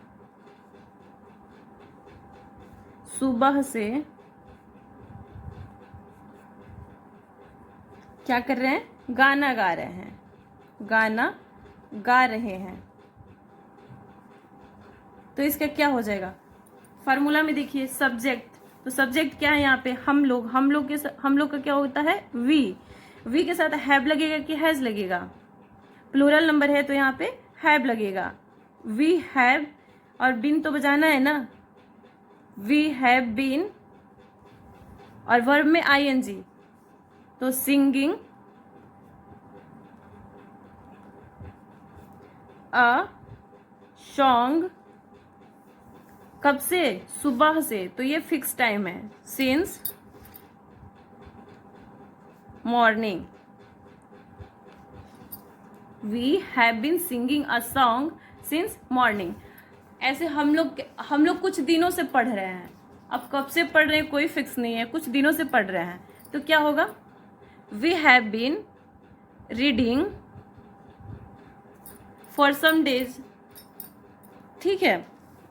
सुबह से क्या कर रहे हैं, गाना गा रहे हैं, गाना गा रहे हैं, तो इसका क्या हो जाएगा, फार्मूला में देखिए सब्जेक्ट, तो सब्जेक्ट क्या है यहाँ पे, हम लोग, हम लोग का क्या होता है, वी के साथ हैव लगेगा कि हैज लगेगा, प्लूरल नंबर है तो यहाँ पे हैव लगेगा, वी हैव, और बीन तो बजाना है ना, वी हैव बीन, और वर्ब में आईएनजी, तो सिंगिंग अ सॉन्ग, कब से, सुबह से, तो ये फिक्स टाइम है, since morning, we have been singing a song since morning. ऐसे हम लोग कुछ दिनों से पढ़ रहे हैं, अब कब से पढ़ रहे हैं कोई फिक्स नहीं है, कुछ दिनों से पढ़ रहे हैं, तो क्या होगा, we have been reading for some days. ठीक है,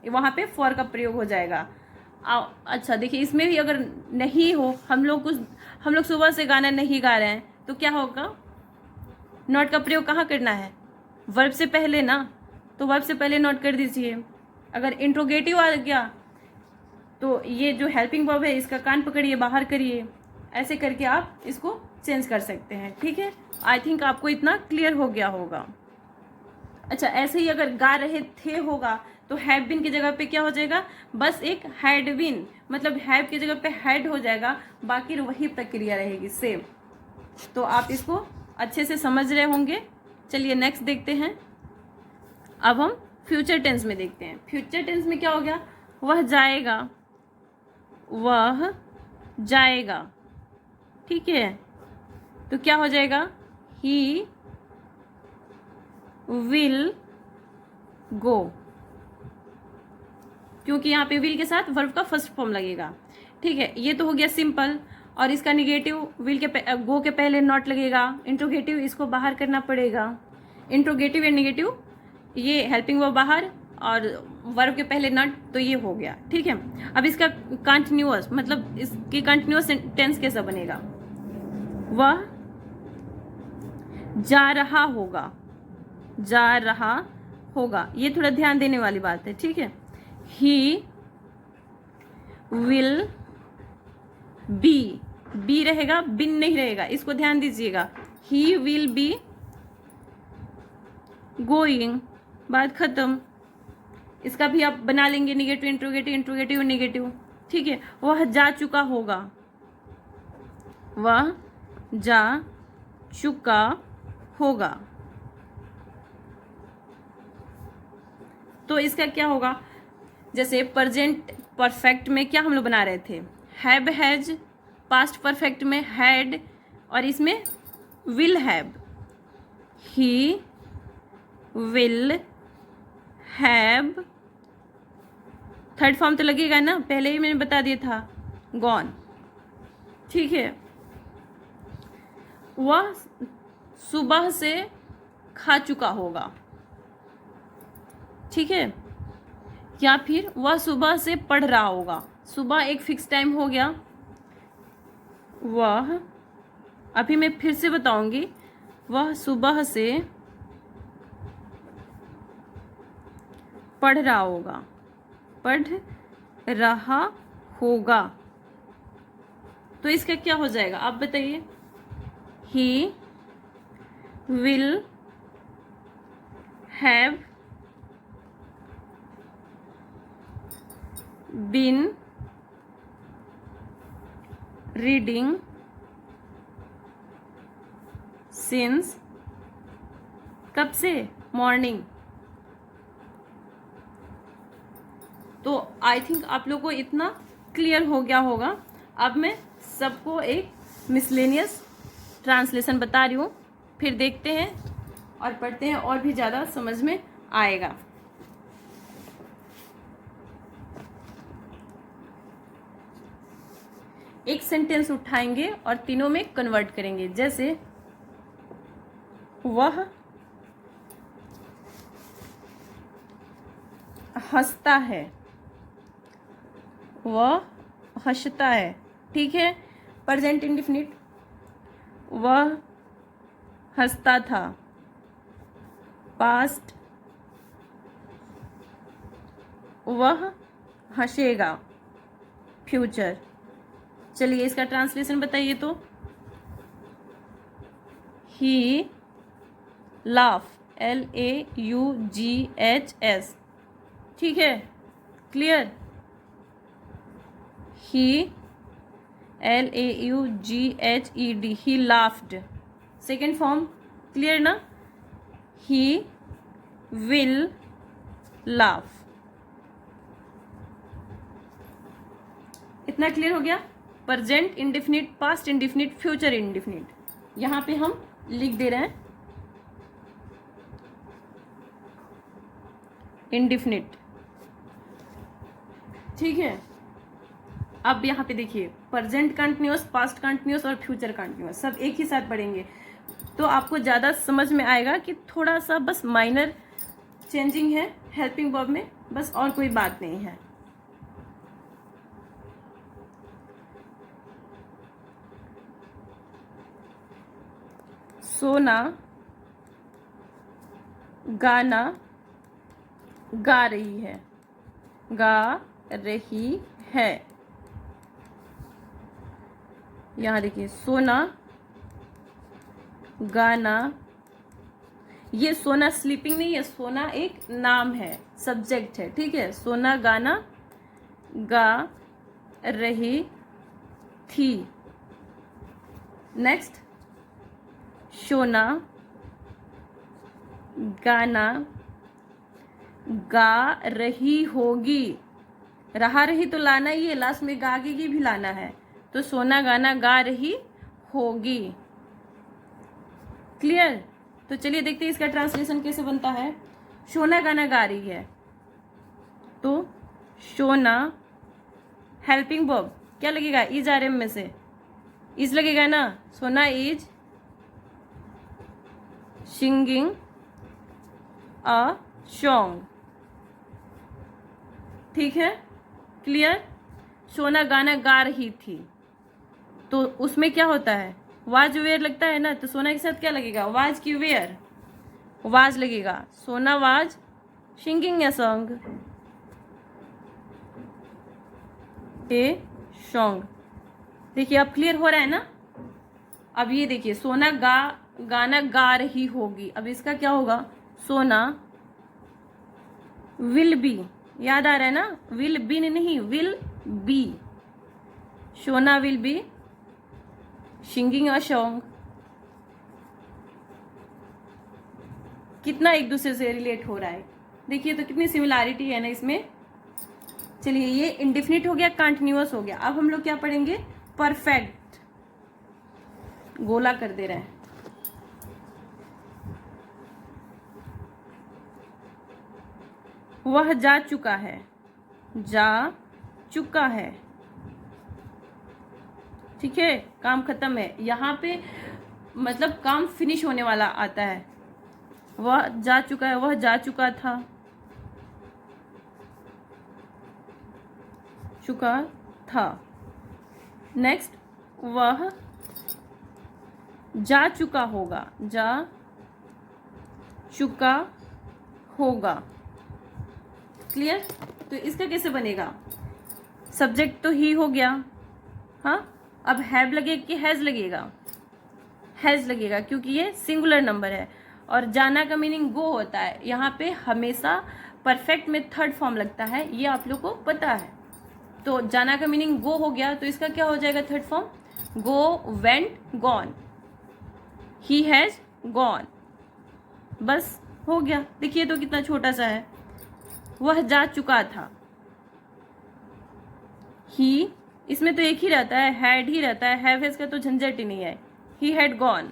वहां पे फॉर का प्रयोग हो जाएगा। अच्छा देखिए, इसमें भी अगर नहीं हो, हम लोग सुबह से गाना नहीं गा रहे हैं, तो क्या होगा, नॉट का प्रयोग कहाँ करना है, वर्ब से पहले ना, तो वर्ब से पहले नोट कर दीजिए। अगर इंट्रोगेटिव आ गया तो ये जो हेल्पिंग वर्ब है इसका कान पकड़िए, बाहर करिए, ऐसे करके आप इसको चेंज कर सकते हैं। ठीक है, आई थिंक आपको इतना क्लियर हो गया होगा। अच्छा, ऐसे ही अगर गा रहे थे होगा तो हैव बीन की जगह पे क्या हो जाएगा, बस एक हैड बीन, मतलब हैव की जगह पे हैड हो जाएगा, बाकी वही प्रक्रिया रहेगी सेम। तो आप इसको अच्छे से समझ रहे होंगे। चलिए नेक्स्ट देखते हैं। अब हम फ्यूचर टेंस में देखते हैं। फ्यूचर टेंस में क्या हो गया, वह जाएगा, वह जाएगा। ठीक है, तो क्या हो जाएगा, ही विल गो, क्योंकि यहाँ पे विल के साथ वर्ब का फर्स्ट फॉर्म लगेगा। ठीक है, ये तो हो गया सिंपल। और इसका निगेटिव विल के गो के पहले नॉट लगेगा, इंट्रोगेटिव इसको बाहर करना पड़ेगा। इंट्रोगेटिव या निगेटिव, ये हेल्पिंग वर्ब बाहर और वर्ब के पहले नॉट, तो ये हो गया। ठीक है, अब इसका कंटिन्यूअस, मतलब इसकी कंटिन्यूअस टेंस कैसा बनेगा, वह जा रहा होगा, जा रहा होगा, ये थोड़ा ध्यान देने वाली बात है। ठीक है, ही विल बी रहेगा, बिन नहीं रहेगा, इसको ध्यान दीजिएगा। ही विल बी गोइंग, बात खत्म। इसका भी आप बना लेंगे निगेटिव इंट्रोगेटिव, इंट्रोगेटिव निगेटिव। ठीक है, वह जा चुका होगा, वह जा चुका होगा। तो इसका क्या होगा, जैसे प्रेजेंट परफेक्ट में क्या हम लोग बना रहे थे, हैव हैज, पास्ट परफेक्ट में हैड, और इसमें will have, he will have, third form तो लगेगा ना, पहले ही मैंने बता दिया था, गॉन। ठीक है, वह सुबह से खा चुका होगा। ठीक है, या फिर वह सुबह से पढ़ रहा होगा। सुबह एक फिक्स टाइम हो गया, वह, अभी मैं फिर से बताऊंगी, वह सुबह से पढ़ रहा होगा, पढ़ रहा होगा। तो इसका क्या हो जाएगा आप बताइए, he will have been reading since, कब से, मॉर्निंग। तो आई थिंक आप लोग को इतना क्लियर हो गया होगा। अब मैं सबको एक मिसलेनियस ट्रांसलेशन बता रही हूँ, फिर देखते हैं और पढ़ते हैं, और भी ज़्यादा समझ में आएगा। एक सेंटेंस उठाएंगे और तीनों में कन्वर्ट करेंगे। जैसे वह हंसता है, वह हंसता है। ठीक है, प्रेजेंट इंडेफिनिट, वह हंसता था। पास्ट, वह हंसेगा। फ्यूचर, चलिए इसका ट्रांसलेशन बताइए तो, ही लाफ, LAUGHS। ठीक है, क्लियर, ही LAUGHED, ही लाफ्ड। सेकेंड फॉर्म क्लियर ना, ही विल लाफ। इतना क्लियर हो गया। Present indefinite, past indefinite, future indefinite, यहां पे हम लिख दे रहे हैं इंडेफिनिट। ठीक है, अब यहाँ पे देखिए, प्रेजेंट कंटिन्यूअस, पास्ट कंटिन्यूअस और फ्यूचर कंटिन्यूअस सब एक ही साथ पढ़ेंगे, तो आपको ज़्यादा समझ में आएगा कि थोड़ा सा बस माइनर चेंजिंग है हेल्पिंग वर्ब में, बस, और कोई बात नहीं है। सोना गाना गा रही है, गा रही है। यहाँ देखिए सोना गाना, ये सोना स्लीपिंग नहीं है, सोना एक नाम है, सब्जेक्ट है, ठीक है। सोना गाना गा रही थी। नेक्स्ट, सोना गाना गा रही होगी। रहा रही तो लाना ही है, लास्ट में गागेगी भी लाना है, तो सोना गाना गा रही होगी। क्लियर? तो चलिए देखते हैं इसका ट्रांसलेशन कैसे बनता है। सोना गाना गा रही है, तो सोना हेल्पिंग वर्ब क्या लगेगा? इज आर एम में से इज लगेगा ना। सोना इज सिंगिंग अ सॉन्ग, ठीक है। क्लियर? सोना गाना गा रही थी, तो उसमें क्या होता है? वाज वेयर लगता है ना, तो सोना के साथ क्या लगेगा? वाज की वेयर, वाज लगेगा। सोना was singing a song, a song. देखिए अब क्लियर हो रहा है ना। अब ये देखिए सोना गाना गा रही होगी, अब इसका क्या होगा? सोना विल बी, याद आ रहा है ना, विल बी नहीं, विल बी। सोना will be singing a song. कितना एक दूसरे से रिलेट हो रहा है, देखिए तो कितनी सिमिलैरिटी है ना इसमें। चलिए ये इंडेफिनिट हो गया, कंटिन्यूअस हो गया। अब हम लोग क्या पढ़ेंगे? परफेक्ट। गोला कर दे रहे हैं। वह जा चुका है, जा चुका है, ठीक है, काम खत्म है। यहाँ पे मतलब काम फिनिश होने वाला आता है। वह जा चुका है, वह जा चुका था, चुका था। नेक्स्ट, वह जा चुका होगा, जा चुका होगा। क्लियर? तो इसका कैसे बनेगा? सब्जेक्ट तो ही हो गया, हाँ। अब हैव लगेगा कि हैज लगेगा? हैज लगेगा, क्योंकि ये सिंगुलर नंबर है और जाना का मीनिंग गो होता है। यहाँ पे हमेशा परफेक्ट में थर्ड फॉर्म लगता है, ये आप लोग को पता है। तो जाना का मीनिंग गो हो गया, तो इसका क्या हो जाएगा third form? Go, went, gone. He has gone, बस हो गया। देखिए तो कितना छोटा सा है। वह जा चुका था, ही, इसमें तो एक ही रहता है, हैड ही रहता है, हैव हैज का तो झंझट ही नहीं है। He had gone.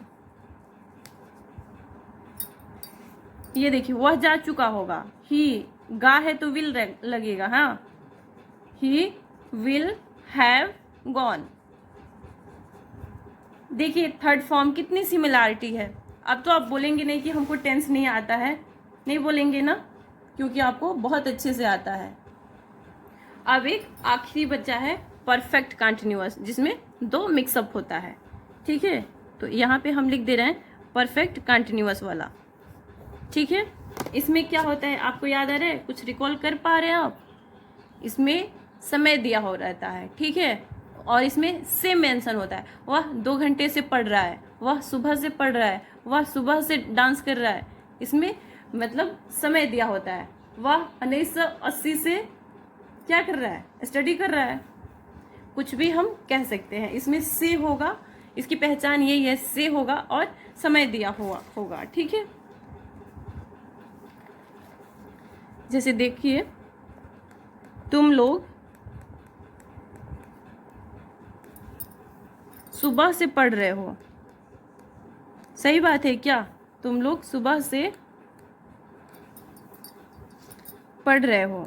ये देखिए वह जा चुका होगा, ही गा है तो विल लगेगा, हाँ। He will have gone. देखिए थर्ड फॉर्म कितनी सिमिलैरिटी है। अब तो आप बोलेंगे नहीं कि हमको टेंस नहीं आता है, नहीं बोलेंगे ना, क्योंकि आपको बहुत अच्छे से आता है। अब एक आखिरी बचा है परफेक्ट कंटिन्यूअस, जिसमें दो मिक्सअप होता है, ठीक है। तो यहाँ पे हम लिख दे रहे हैं परफेक्ट कंटिन्यूअस वाला, ठीक है। इसमें क्या होता है आपको याद आ रहा है? कुछ रिकॉल कर पा रहे हैं आप? इसमें समय दिया हो रहता है, ठीक है, और इसमें से मेंशन होता है। वह 2 घंटे से पढ़ रहा है, वह सुबह से पढ़ रहा है, वह सुबह से डांस कर रहा है। इसमें मतलब समय दिया होता है। वह 1980 से क्या कर रहा है? स्टडी कर रहा है। कुछ भी हम कह सकते हैं, इसमें से होगा, इसकी पहचान यही है, से होगा और समय दिया हुआ होगा, ठीक है। जैसे देखिए, तुम लोग सुबह से पढ़ रहे हो, सही बात है क्या? तुम लोग सुबह से पढ़ रहे हो,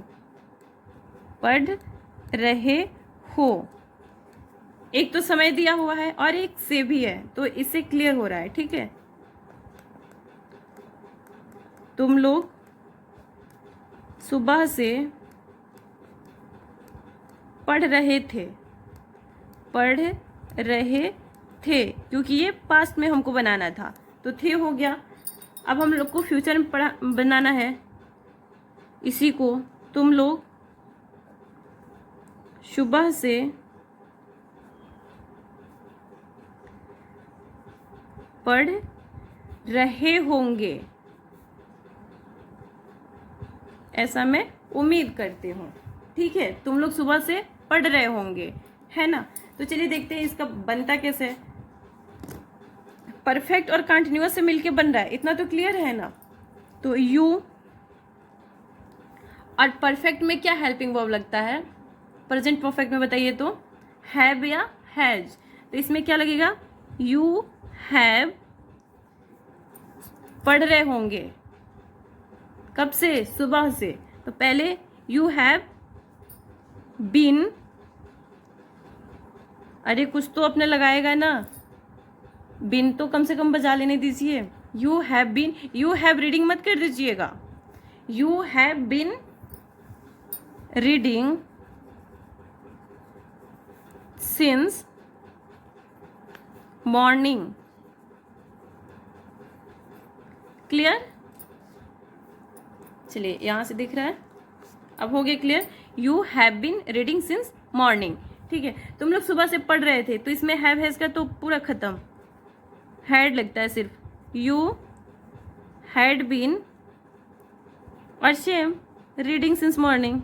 पढ़ रहे हो। एक तो समय दिया हुआ है और एक से भी है, तो इससे क्लियर हो रहा है, ठीक है। तुम लोग सुबह से पढ़ रहे थे, पढ़ रहे थे, क्योंकि ये पास्ट में हमको बनाना था, तो थे हो गया। अब हम लोग को फ्यूचर में बनाना है। इसी को तुम लोग सुबह से पढ़ रहे होंगे, ऐसा मैं उम्मीद करती हूँ। ठीक है, तुम लोग सुबह से पढ़ रहे होंगे, है ना। तो चलिए देखते हैं इसका बनता कैसे है। परफेक्ट और कंटिन्यूअस से मिलके बन रहा है, इतना तो क्लियर है ना। तो यू, और परफेक्ट में क्या हेल्पिंग वर्ब लगता है? प्रेजेंट परफेक्ट में बताइए तो हैव या हैज। तो इसमें क्या लगेगा? यू हैव पढ़ रहे होंगे, कब से? सुबह से। तो पहले यू हैव बीन, अरे कुछ तो अपने लगाएगा ना, बिन तो कम से कम बजा लेने दीजिए। You have been, you have reading मत कर दीजिएगा। You have been reading since morning. Clear? चलिए यहां से दिख रहा है, अब हो गया clear. You have been reading since morning. ठीक है, तुम लोग सुबह से पढ़ रहे थे, तो इसमें हैव हैज का तो पूरा खत्म, हैड लगता है सिर्फ। यू हैड बीन और same reading since morning.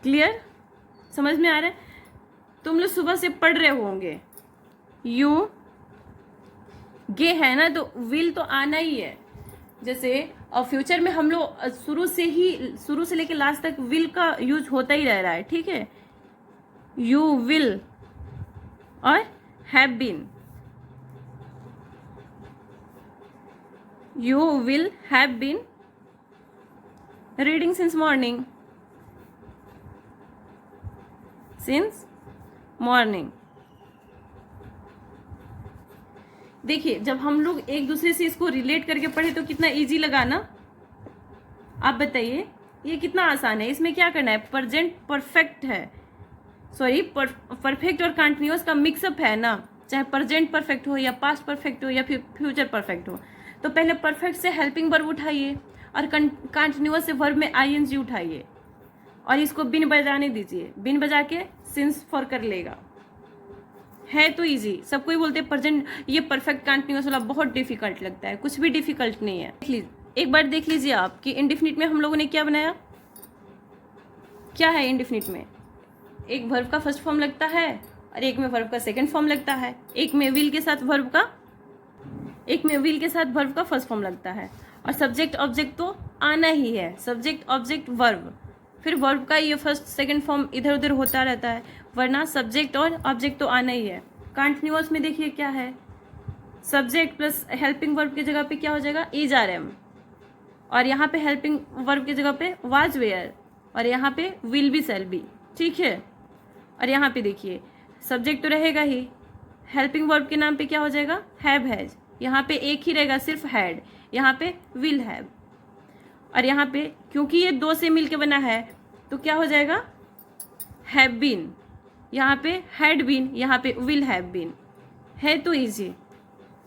Clear? समझ में आ रहा है? तुम लोग सुबह से पढ़ रहे होंगे, यू गे है ना, तो विल तो आना ही है। जैसे और फ्यूचर में हम लोग शुरू से लेके लास्ट तक विल का यूज होता ही रह रहा है। ठीक है, यू विल और have been, you will have been reading since morning, since morning. देखिए जब हम लोग एक दूसरे से इसको रिलेट करके पढ़े तो कितना इजी लगा ना। आप बताइए ये कितना आसान है। इसमें क्या करना है? प्रेजेंट परफेक्ट है, सॉरी परफेक्ट और कंटिन्यूअस का मिक्सअप है ना, चाहे प्रेजेंट परफेक्ट हो या पास्ट परफेक्ट हो या फिर फ्यूचर परफेक्ट हो। तो पहले परफेक्ट से हेल्पिंग वर्ब उठाइए और कंटिन्यूअस से वर्ब में आईएनजी उठाइए और इसको बिन बजाने दीजिए। बिन बजा के सिंस फॉर कर लेगा। है तो इजी, सबको ही बोलते हैं प्रेजेंट, ये परफेक्ट कंटिन्यूअस वाला बहुत डिफिकल्ट लगता है। कुछ भी डिफिकल्ट नहीं है। एक बार देख लीजिए आप कि इंडेफिनिट में हम लोगों ने क्या बनाया। क्या है इंडेफिनिट में? एक वर्ब का फर्स्ट फॉर्म लगता है और एक में वर्ब का सेकंड फॉर्म लगता है। एक में विल के साथ वर्ब का फर्स्ट फॉर्म लगता है। और सब्जेक्ट ऑब्जेक्ट तो आना ही है, सब्जेक्ट ऑब्जेक्ट वर्ब। फिर वर्ब का ये फर्स्ट सेकंड फॉर्म इधर उधर होता रहता है, वरना सब्जेक्ट और ऑब्जेक्ट तो आना ही है। कंटिन्यूअस में देखिए क्या है, सब्जेक्ट प्लस हेल्पिंग वर्ब की जगह पे क्या हो जाएगा? इज आर एम, और यहाँ पे हेल्पिंग वर्ब की जगह पे वाज वेयर, और यहाँ पे विल बी शैल बी। ठीक है, और यहाँ पे देखिए सब्जेक्ट तो रहेगा ही, हेल्पिंग वर्ब के नाम पे क्या हो जाएगा? Have has. यहाँ पे एक ही रहेगा सिर्फ हैड, यहाँ पे विल हैव। और यहाँ पे क्योंकि ये दो से मिलके बना है तो क्या हो जाएगा? हैव बीन, यहाँ पे हैड बीन, यहाँ पे विल हैव बीन। है तो इजी,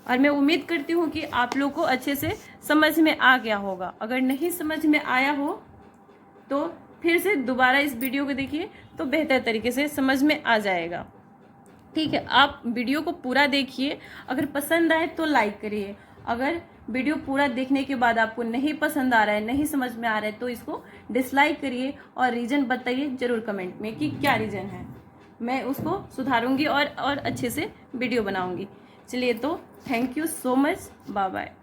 और मैं उम्मीद करती हूँ कि आप लोग को अच्छे से समझ में आ गया होगा। अगर नहीं समझ में आया हो तो फिर से दोबारा इस वीडियो को देखिए तो बेहतर तरीके से समझ में आ जाएगा। ठीक है, आप वीडियो को पूरा देखिए, अगर पसंद आए तो लाइक करिए। अगर वीडियो पूरा देखने के बाद आपको नहीं पसंद आ रहा है, नहीं समझ में आ रहा है, तो इसको डिसलाइक करिए और रीजन बताइए जरूर कमेंट में कि क्या रीजन है। मैं उसको सुधारूंगी और अच्छे से वीडियो बनाऊंगी। चलिए तो thank you so much, bye bye.